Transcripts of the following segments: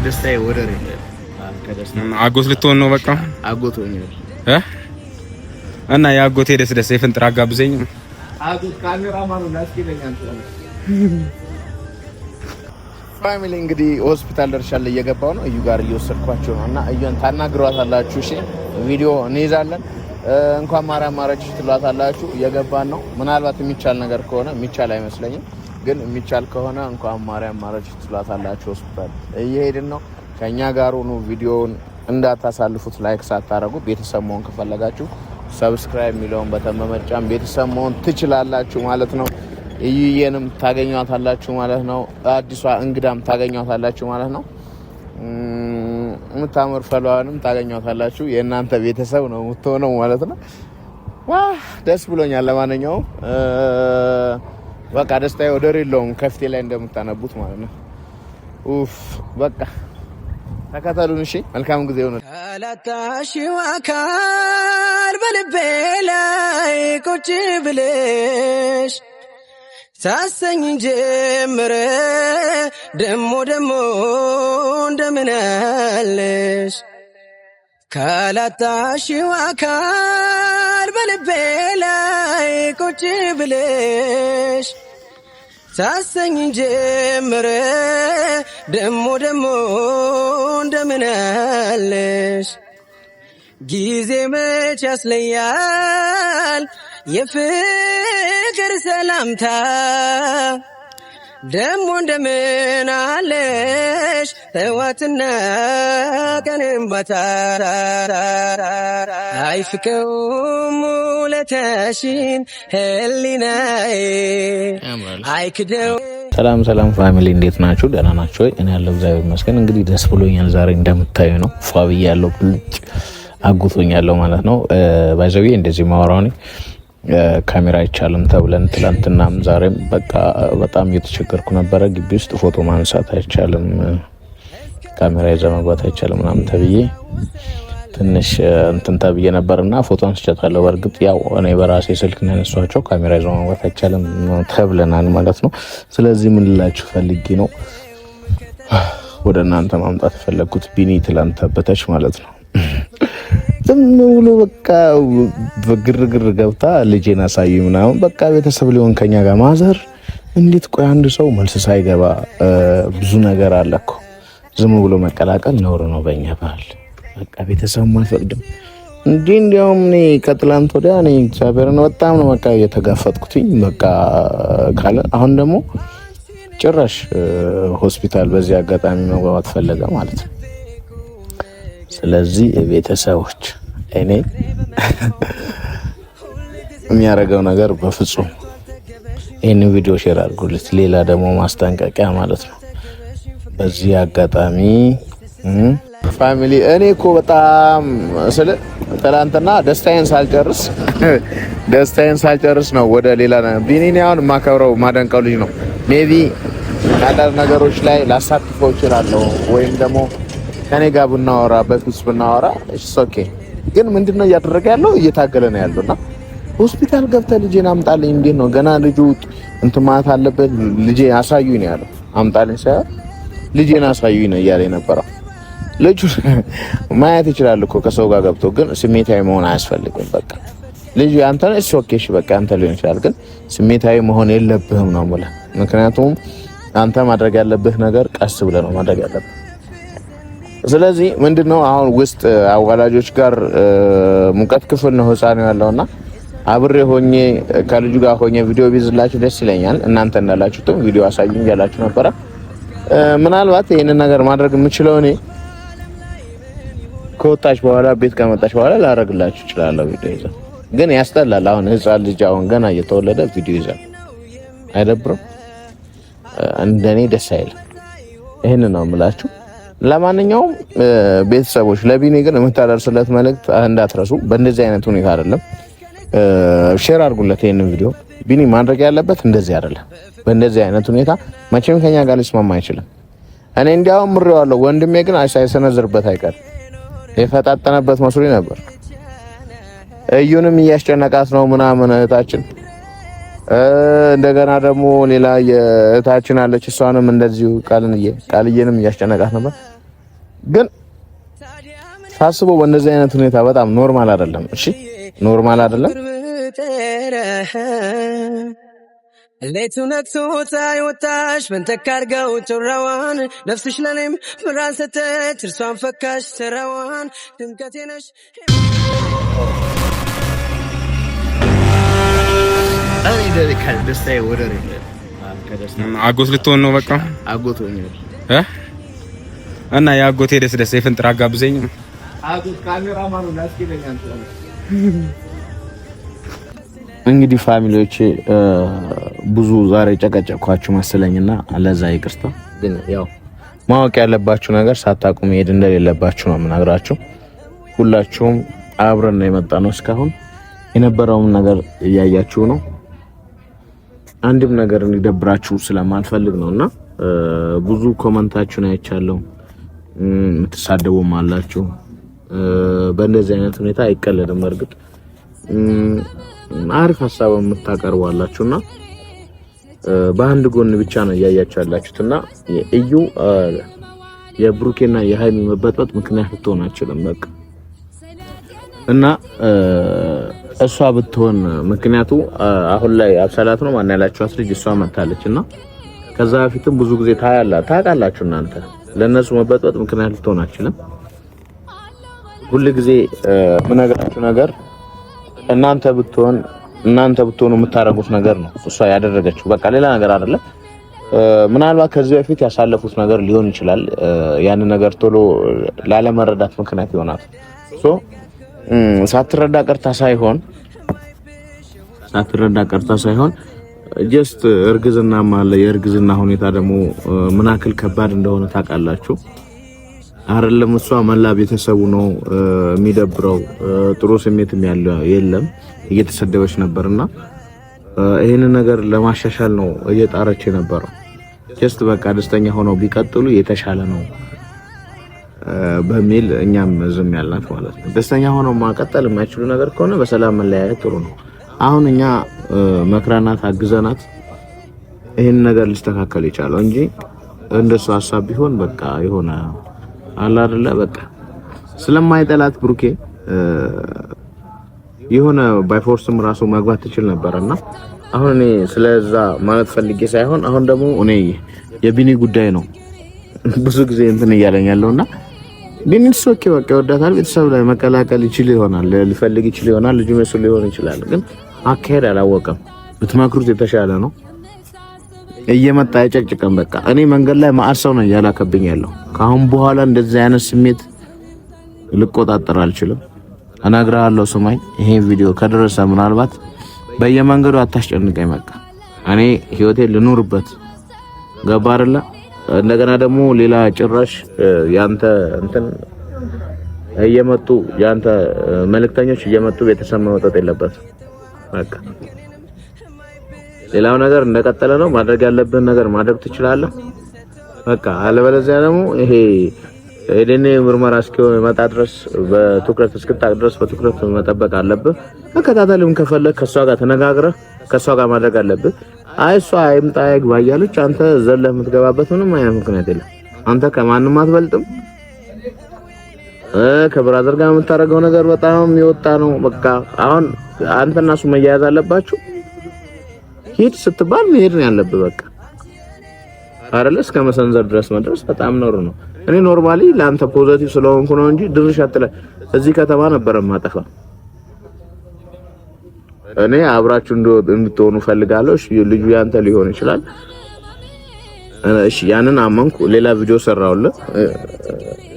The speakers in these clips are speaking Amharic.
ደስታዬ ወደር የለም። አጎት ልትሆን ነው በቃ አጎት ሆኛል እና የአጎቴ ደስ የፍንጥር አጋብዘኝ አጎት ካሜራማኑ ላስኪለኛል ፋሚሊ እንግዲህ ሆስፒታል ደርሻለሁ እየገባው ነው እዩ ጋር እየወሰድኳቸው ነው እና እዩን ታናግሯታላችሁ እሺ ቪዲዮ እንይዛለን እንኳን ማርያም ማረችሽ ትሏታላችሁ እየገባን ነው ምናልባት የሚቻል ነገር ከሆነ የሚቻል አይመስለኝም ግን የሚቻል ከሆነ እንኳን ማርያም ማረችሽ ትሏታላችሁ ሆስፒታል እየሄድን ነው ከኛ ጋር ሆኖ ቪዲዮውን እንዳታሳልፉት ላይክ ሳታረጉ ቤተሰብ መሆን ከፈለጋችሁ ሰብስክራይብ ሚለውን በተመመጫን ቤተሰብ መሆን ትችላላችሁ ማለት ነው እዩየንም ታገኛታላችሁ ማለት ነው አዲሷ እንግዳም ታገኛታላችሁ ማለት ነው ምታምር ፈለዋንም ታገኛታላችሁ የእናንተ ቤተሰብ ነው ምትሆነው ማለት ነው ደስ ብሎኛል ለማንኛውም በቃ ደስታዬ ወደር የለውም ከፍቴ ላይ እንደምታነቡት ማለት ነው በቃ ተከታተሉን እሺ መልካም ጊዜ ይሁን አላታሽው አካል በልቤ ላይ ቁጭ ብለሽ ሳሰኝ ጀምረ ደሞ እንደምን አለሽ ካላታሽው አካል በልቤ ላይ ቁጭ ብለሽ ሳሰኝ ጀምረ ደሞ እንደምን አለሽ ጊዜ መች ያስለያል የፍቅር ሰላምታ ደሞ እንደምን አለሽ ተዋትና ቀንም ባታ አይፍከውም ውለታሽን ህሊናዬ አይክደው ሰላም ፋሚሊ እንዴት ናችሁ ደህና ናችሁ ወይ እኔ ያለው እግዚአብሔር ይመስገን እንግዲህ ደስ ብሎኛል ዛሬ እንደምታዩ ነው ፏብዬ ያለው ብልጭ አጉቶኛል ማለት ነው ባይዘው እንደዚህ ማወራው ነው ካሜራ አይቻልም ተብለን ትላንትናም ዛሬም በቃ በጣም እየተቸገርኩ ነበር ግቢ ውስጥ ፎቶ ማንሳት አይቻልም ካሜራ ይዘህ መግባት አይቻልም ምናምን ተብዬ ትንሽ እንትን ተብዬ ነበርና ፎቶ አንስቻለሁ በርግጥ ያው እኔ በራሴ ስልክ ነው ያነሳኋቸው ካሜራ ይዘህ መግባት አይቻልም ተብለናል ማለት ነው ስለዚህ ምን ልላችሁ ፈልጌ ነው ወደ እናንተ ማምጣት ፈለኩት ቢኒ ትላንት ተበተች ማለት ነው ዝም ብሎ በቃ በግርግር ገብታ ልጄን አሳዩ ምናምን በቃ ቤተሰብ ሊሆን ከኛ ጋር ማዘር እንዴት ቆይ አንድ ሰው መልስ ሳይገባ ብዙ ነገር አለኮ ዝም ብሎ መቀላቀል ነውር ነው በእኛ ባህል በቃ ቤተሰብ ማይፈቅድም እንዲያውም እኔ ከትላንት ወዲያ እኔ እግዚአብሔርን በጣም ነው በቃ እየተጋፈጥኩትኝ በቃ ካለ አሁን ደግሞ ጭራሽ ሆስፒታል በዚህ አጋጣሚ መግባት ፈለገ ማለት ነው ስለዚህ ቤተሰቦች እኔ የሚያረጋው ነገር በፍጹም ይሄን ቪዲዮ ሼር አድርጉልኝ ሌላ ደግሞ ማስጠንቀቂያ ማለት ነው በዚህ አጋጣሚ ፋሚሊ እኔ እኮ በጣም ስለ ትላንትና ደስታዬን ሳልጨርስ ነው ወደ ሌላ ቢኒኒ አሁን ማከብረው ማደንቀው ልጅ ነው ሜቢ አንዳንድ ነገሮች ላይ ላሳትፈው እችላለሁ ወይም ደግሞ ከኔ ጋር ብናወራ በፊት ብናወራ እሺ ኦኬ ግን ምንድነው እያደረገ ያለው እየታገለ ነው ያለውና ሆስፒታል ገብተህ ልጄን አምጣልኝ እንዴ ነው ገና ልጁ እንትን ማለት አለበት ልጄ አሳዩኝ ነው ያለው አምጣልኝ ሳይሆን ልጄን አሳዩኝ ነው እያለ ነበር ልጁ ማየት ይችላል እኮ ከሰው ጋር ገብቶ ግን ስሜታዊ መሆን አያስፈልግም በቃ ልጁ አንተ ነህ እሺ ኦኬ እሺ በቃ አንተ ሊሆን ይችላል ግን ስሜታዊ መሆን የለብህም ነው ማለት ምክንያቱም አንተ ማድረግ ያለብህ ነገር ቀስ ብለህ ነው ማድረግ ያለብህ ስለዚህ ምንድነው አሁን ውስጥ አዋላጆች ጋር ሙቀት ክፍል ነው ህፃን ያለውና አብሬ ሆኜ ከልጁ ጋር ሆኜ ቪዲዮ ቢዝላችሁ ደስ ይለኛል እናንተ እንዳላችሁትም ቪዲዮ አሳዩኝ ያላችሁ ነበር ምናልባት ይሄንን ነገር ማድረግ የምችለው እኔ ከወጣች በኋላ ቤት ከመጣች በኋላ ላረግላችሁ እችላለሁ ቪዲዮ ይዘን ግን ያስጠላል አሁን ህፃን ልጅ አሁን ገና እየተወለደ ቪዲዮ ይዘን አይደብርም እንደኔ ደስ አይልም ይሄንን ነው የምላችሁ ለማንኛውም ቤተሰቦች ለቢኒ ግን የምታደርሱለት መልእክት እንዳትረሱ በእንደዚህ አይነት ሁኔታ አይደለም ሼር አድርጉለት ይሄንን ቪዲዮ ቢኒ ማድረግ ያለበት እንደዚህ አይደለም በእንደዚህ አይነት ሁኔታ መቼም ከኛ ጋር ሊስማማ አይችልም እኔ እንዲያውም ምሬዋለሁ ወንድሜ ግን አይሰነዝርበት አይቀር የፈጣጠነበት መስሎኝ ነበር እዩንም እያስጨነቃት ነው ምናምን እህታችን እንደገና ደግሞ ሌላ የእህታችን አለች እሷንም እንደዚሁ ቃልየንም እያስጨነቃት ነበር ግን ሳስበው በእንደዚህ አይነት ሁኔታ በጣም ኖርማል አይደለም። እሺ ኖርማል አይደለም። ሌቱ ነግቶ ፀሐይ ወጣሽ በንተካርገው ጮራዋን ነፍስሽ ለኔም ብርሃን ሰጠች እርሷን ፈካሽ ሰራዋን ድምቀቴ ነሽ አይ ደረካል ደስታዬ ወደረ አጎት ልትሆን ነው በቃ አጎት ሆኛል እና ያጎቴ ደስ የፍንጥራ ጋብዘኝ አጎት ካሜራማኑ ላስኪለኛል እንግዲህ ፋሚሊዎች ብዙ ዛሬ ጨቀጨኳችሁ መሰለኝና ለዛ ይቅርታ። ግን ያው ማወቅ ያለባችሁ ነገር ሳታውቁ መሄድ እንደሌለባችሁ ነው የምነግራችሁ። ሁላችሁም አብረን ነው የመጣነው። እስካሁን የነበረውን ነገር እያያችሁ ነው። አንድም ነገር እንዲደብራችሁ ስለማልፈልግ ነውና ብዙ ኮመንታችሁን አይቻለሁ። የምትሳደቡም አላችሁ። በእንደዚህ አይነት ሁኔታ አይቀለድም። እርግጥ አሪፍ ሐሳብ የምታቀርቡ አላችሁና በአንድ ጎን ብቻ ነው እያያችሁ ያላችሁትና እዩ የብሩኬና የሃይሚ መበጥበጥ ምክንያት ልትሆን አትችልም። በቃ እና እሷ ብትሆን ምክንያቱ አሁን ላይ አብሰላት ነው ማን ያላችኋት ልጅ እሷ መጣለችና ከዛ በፊትም ብዙ ጊዜ ታውቃላችሁ እናንተ ለነሱ መበጥበጥ ምክንያት ልትሆን አትችልም። ሁሉ ጊዜ ምነግራችሁ ነገር እናንተ ብትሆኑ የምታረጉት ነገር ነው እሷ ያደረገችው። በቃ ሌላ ነገር አይደለም። ምናልባት ከዚህ በፊት ያሳለፉት ነገር ሊሆን ይችላል። ያን ነገር ቶሎ ላለመረዳት ምክንያት ይሆናል። ሳትረዳ ቀርታ ሳይሆን ጀስት እርግዝና ማለ የእርግዝና ሁኔታ ደግሞ ምን ያክል ከባድ እንደሆነ ታውቃላችሁ አይደለም? እሷ መላ ቤተሰቡ ነው የሚደብረው። ጥሩ ስሜትም ያለው የለም። እየተሰደበች ነበርና ይሄንን ነገር ለማሻሻል ነው እየጣረች የነበረው። ጀስት በቃ ደስተኛ ሆነው ቢቀጥሉ የተሻለ ነው በሚል እኛም ዝም ያልናት ማለት ነው። ደስተኛ ሆነው ማቀጠል የማይችሉ ነገር ከሆነ በሰላም መለያየት ጥሩ ነው። አሁን እኛ መክራናት አግዘናት ይሄን ነገር ሊስተካከል ይቻላል እንጂ እንደሱ ሐሳብ ቢሆን በቃ የሆነ አላ አይደለ በቃ ስለማይጠላት ብሩኬ የሆነ ባይፎርስም ራሱ መግባት ትችል ነበርና አሁን እኔ ስለዛ ማለት ፈልጌ ሳይሆን አሁን ደግሞ እኔ የቢኒ ጉዳይ ነው ብዙ ጊዜ እንትን እያለኝ ያለውና ቢኒ ሶኬ በቃ ወዳታል። ቤተሰብ ላይ መቀላቀል ይችል ይሆናል፣ ሊፈልግ ይችል ይሆናል፣ ልጁ መስሎ ሊሆን ይችላል። ግን አካሄድ አላወቀም። ብትመክሩት የተሻለ ነው። እየመጣ አይጨቅጭቀም። በቃ እኔ መንገድ ላይ ማአት ሰው ነው ያላከብኝ ያለው። ካሁን በኋላ እንደዚህ አይነት ስሜት ልቆጣጠር አልችልም። እነግርሃለሁ ስማኝ፣ ይሄ ቪዲዮ ከደረሰ ምናልባት በየመንገዱ አታስጨንቀኝ። በቃ እኔ ህይወቴን ልኑርበት። ገባ አይደለ? እንደገና ደግሞ ሌላ ጭራሽ ያንተ እንትን እየመጡ ያንተ መልእክተኞች እየመጡ ቤተሰብ መውጣት የለበትም። በቃ ሌላው ነገር እንደቀጠለ ነው። ማድረግ ያለብን ነገር ማድረግ ትችላለህ። በቃ አለበለዚያ ደግሞ ይሄ እኔ ምርመራ እስኪመጣ ድረስ በትኩረት እስክታቅ ድረስ በትኩረት መጠበቅ አለብህ። መከታተልም ከፈለክ ከሷ ጋር ተነጋግረህ ከሷ ጋር ማድረግ አለብህ። አይ እሷ አይምጣ ይግባ እያለች አንተ ዘለህ የምትገባበት ምንም አይነት ምክንያት የለም። አንተ ከማንም አትበልጥም። ከብራዘር ጋር የምታደርገው ነገር በጣም የወጣ ነው። በቃ አሁን አንተና እሱ መያያዝ አለባችሁ። ሂድ ስትባል መሄድ ነው ያለብህ። በቃ አይደለ? እስከ መሰንዘር ድረስ መድረስ በጣም ኖር ነው። እኔ ኖርማሊ ለአንተ ፖዚቲቭ ስለሆንኩ ነው እንጂ ድርሽ አትለ እዚህ ከተማ ነበር ማጠፋ። እኔ አብራችሁ እንድትሆኑ ፈልጋለሁ። እሺ ልጁ ያንተ ሊሆን ይችላል። እሺ ያንን አመንኩ። ሌላ ቪዲዮ ሰራውልህ።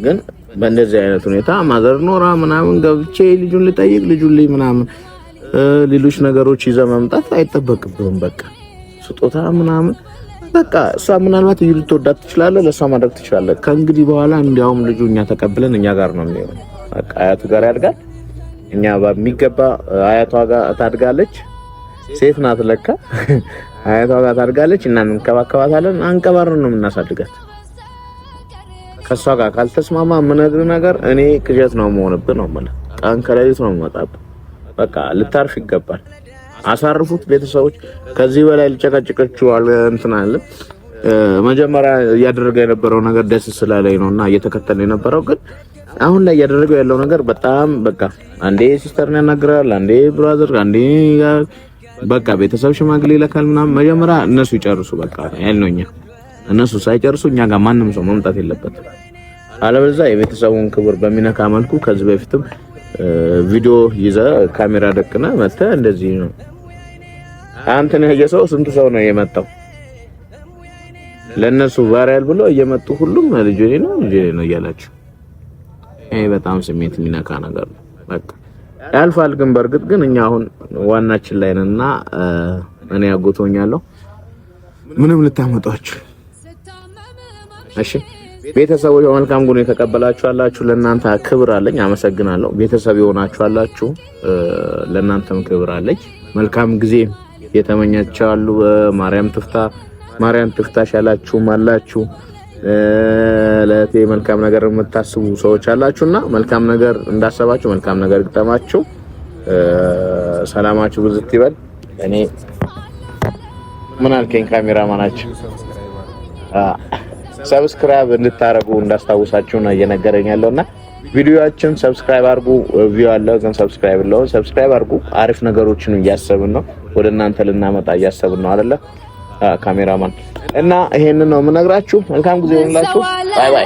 ግን በእንደዚህ አይነት ሁኔታ ማዘር ኖራ ምናምን ገብቼ ልጁን ልጠይቅ ልጁን ልይ ምናምን ሌሎች ነገሮች ይዘህ መምጣት አይጠበቅብህም። በቃ ስጦታ ምናምን በቃ እሷ ምናልባት ይሉ ልትወዳት ትችላለህ፣ ለሷ ማድረግ ትችላለህ። ከእንግዲህ በኋላ እንዲያውም ልጁ እኛ ተቀብለን እኛ ጋር ነው የሚሆነው። በቃ አያቱ ጋር ያድጋል። እኛ በሚገባ አያቷ ጋር ታድጋለች። ሴት ናት ለካ። አያቷ ጋር ታድጋለች እና እንከባከባታለን። አንቀባርን ነው የምናሳድጋት። ከሷ ጋር ካልተስማማ የምነግርህ ነገር እኔ ቅዠት ነው የምሆንብህ ነው ማለት ቀን ከሌሊት ነው የምመጣብህ። በቃ ልታርፍ ይገባል። አሳርፉት ቤተሰቦች። ከዚህ በላይ ልጨቀጭቀችው እንትን አለ መጀመሪያ ያደረገ የነበረው ነገር ደስ ስላለኝ ነውና እየተከተለ የነበረው ግን አሁን ላይ ያደረገው ያለው ነገር በጣም በቃ አንዴ ሲስተርን ያናግራል፣ አንዴ ብራዘር፣ አንዴ በቃ ቤተሰብ ሽማግሌ ይልካል ምናምን። መጀመሪያ እነሱ ይጨርሱ በቃ ያልነውኛ እነሱ ሳይጨርሱ እኛ ጋር ማንም ሰው መምጣት የለበትም። አለበለዚያ የቤተሰቡን ክብር በሚነካ መልኩ ከዚህ በፊትም ቪዲዮ ይዘ ካሜራ ደቅና መጣ እንደዚህ ነው አንተን ያየሰው ስንት ሰው ነው የመጣው ለነሱ ቫሪያል ብሎ እየመጡ ሁሉም ልጅ ነው እያላችሁ ይሄ በጣም ስሜት የሚነካ ነገር ነው። በቃ ያልፋል። ግን በርግጥ ግን እኛ አሁን ዋናችን ላይ ነንና እኔ ያጎቶኛለሁ ምንም ልታመጣችሁ። እሺ ቤተሰቦች መልካም ጉን የተቀበላችሁ አላችሁ፣ ለእናንተ ክብር አለኝ፣ አመሰግናለሁ። ቤተሰብ የሆናችሁ አላችሁ፣ ለእናንተም ክብር አለኝ። መልካም ጊዜ የተመኛችሁ አሉ። ማርያም ትፍታሽ ያላችሁም አላችሁ። ለቴ መልካም ነገር የምታስቡ ሰዎች አላችሁና መልካም ነገር እንዳሰባችሁ መልካም ነገር ግጠማችሁ። ሰላማችሁ ብዝት ይበል። እኔ ምን አልከኝ ካሜራማናችሁ ሰብስክራይብ እንድታረጉ እንዳስታውሳችሁ ነው እየነገረኝ ያለውና ቪዲዮአችን ሰብስክራይብ አድርጉ። ቪዲዮ አለው ግን ሰብስክራይብ አድርጉ። አሪፍ ነገሮችን እያሰብን ነው ወደ እናንተ ልናመጣ እያሰብን ነው አይደለ ካሜራማን እና ይሄንን ነው የምነግራችሁ። መልካም ጊዜ ይሁንላችሁ። ባይ ባይ።